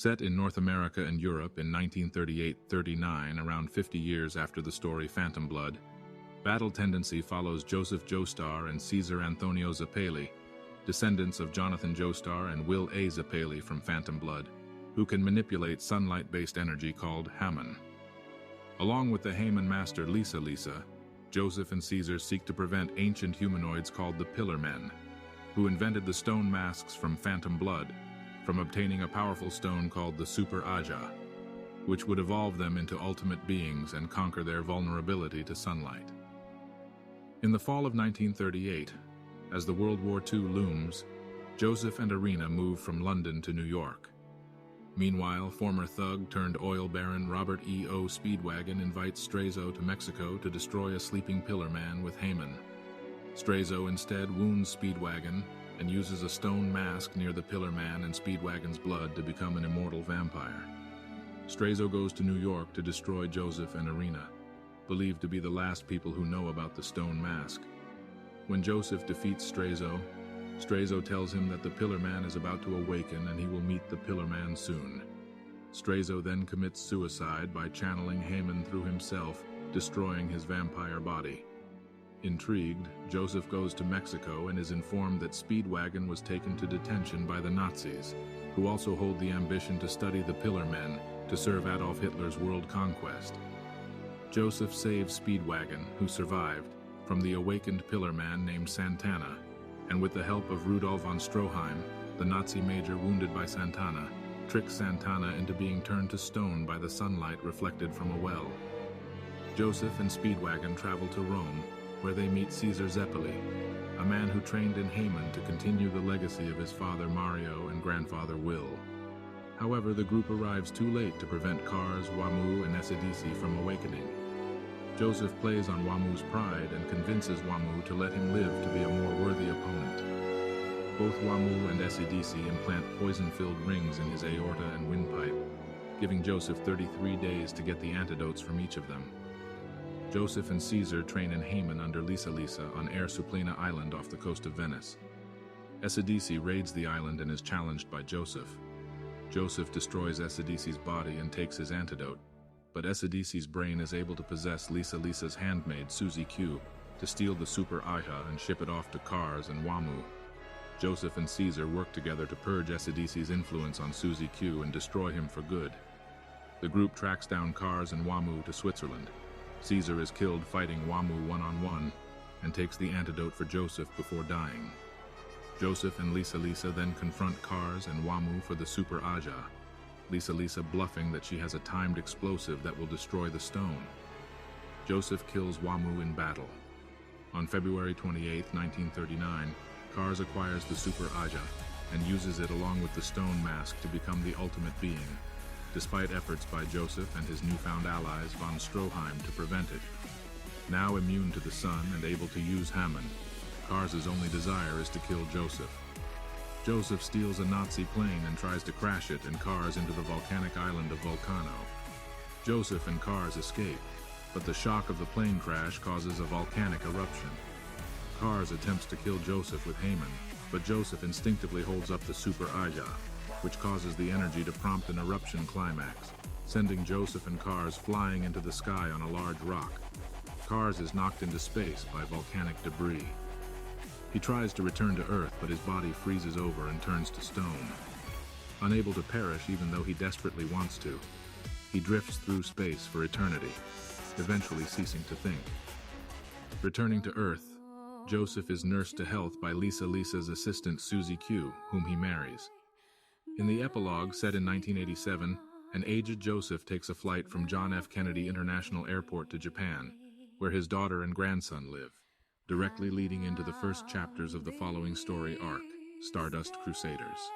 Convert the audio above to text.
Set in North America and Europe in 1938-39, around 50 years after the story Phantom Blood, Battle Tendency follows Joseph Joestar and Cesar Antonio Zappalli, descendants of Jonathan Joestar and Will A. Zappalli from Phantom Blood, who can manipulate sunlight-based energy called Hammon. Along with the Hammon master Lisa Lisa, Joseph and Caesar seek to prevent ancient humanoids called the Pillar Men, who invented the stone masks from Phantom Blood, from obtaining a powerful stone called the Super Aja, which would evolve them into ultimate beings and conquer their vulnerability to sunlight. In the fall of 1938, as the World War II looms, Joseph and Irina move from London to New York. Meanwhile, former thug turned oil baron Robert E. O. Speedwagon invites Straizo to Mexico to destroy a sleeping Pillar Man with Hammon. Straizo instead wounds Speedwagon and uses a stone mask near the Pillar Man and Speedwagon's blood to become an immortal vampire. Straizo goes to New York to destroy Joseph and Irina, believed to be the last people who know about the stone mask. When Joseph defeats Straizo, Straizo tells him that the Pillar Man is about to awaken and he will meet the Pillar Man soon. Straizo then commits suicide by channeling Hammon through himself, destroying his vampire body. Intrigued, Joseph goes to Mexico and is informed that Speedwagon was taken to detention by the Nazis, who also hold the ambition to study the Pillar Men to serve Adolf Hitler's world conquest. Joseph saves Speedwagon, who survived, from the awakened Pillar Man named Santana, and with the help of Rudolf von Stroheim, the Nazi major wounded by Santana, tricks Santana into being turned to stone by the sunlight reflected from a well. Joseph and Speedwagon travel to Rome, where they meet Cesar Zappalli, a man who trained in Hammon to continue the legacy of his father Mario and grandfather Will. However, the group arrives too late to prevent Kars, Wamu, and Esidisi from awakening. Joseph plays on Wamu's pride and convinces Wamu to let him live to be a more worthy opponent. Both Wamu and Esidisi implant poison-filled rings in his aorta and windpipe, giving Joseph 33 days to get the antidotes from each of them. Joseph and Caesar train in Hammon under Lisa Lisa on Air Supplina Island off the coast of Venice. Esidisi raids the island and is challenged by Joseph. Joseph destroys Esidisi's body and takes his antidote, but Esidisi's brain is able to possess Lisa Lisa's handmaid Susie Q to steal the Super Aja and ship it off to Kars and Wamu. Joseph and Caesar work together to purge Esidisi's influence on Susie Q and destroy him for good. The group tracks down Kars and Wamu to Switzerland. Caesar is killed fighting Wamu one-on-one and takes the antidote for Joseph before dying. Joseph and Lisa Lisa then confront Kars and Wamu for the Super Aja, Lisa Lisa bluffing that she has a timed explosive that will destroy the stone. Joseph kills Wamu in battle. On February 28, 1939, Kars acquires the Super Aja and uses it along with the stone mask to become the ultimate being, despite efforts by Joseph and his newfound allies von Stroheim to prevent it. Now immune to the sun and able to use Hammon, Kars' only desire is to kill Joseph. Joseph steals a Nazi plane and tries to crash it and Kars into the volcanic island of Vulcano. Joseph and Kars escape, but the shock of the plane crash causes a volcanic eruption. Kars attempts to kill Joseph with Hammon, but Joseph instinctively holds up the Super Aja, which causes the energy to prompt an eruption climax, sending Joseph and Kars flying into the sky on a large rock. Kars is knocked into space by volcanic debris. He tries to return to Earth, but his body freezes over and turns to stone. Unable to perish even though he desperately wants to, he drifts through space for eternity, eventually ceasing to think. Returning to Earth, Joseph is nursed to health by Lisa Lisa's assistant Susie Q, whom he marries. In the epilogue, set in 1987, an aged Joseph takes a flight from John F. Kennedy International Airport to Japan, where his daughter and grandson live, directly leading into the first chapters of the following story arc, Stardust Crusaders.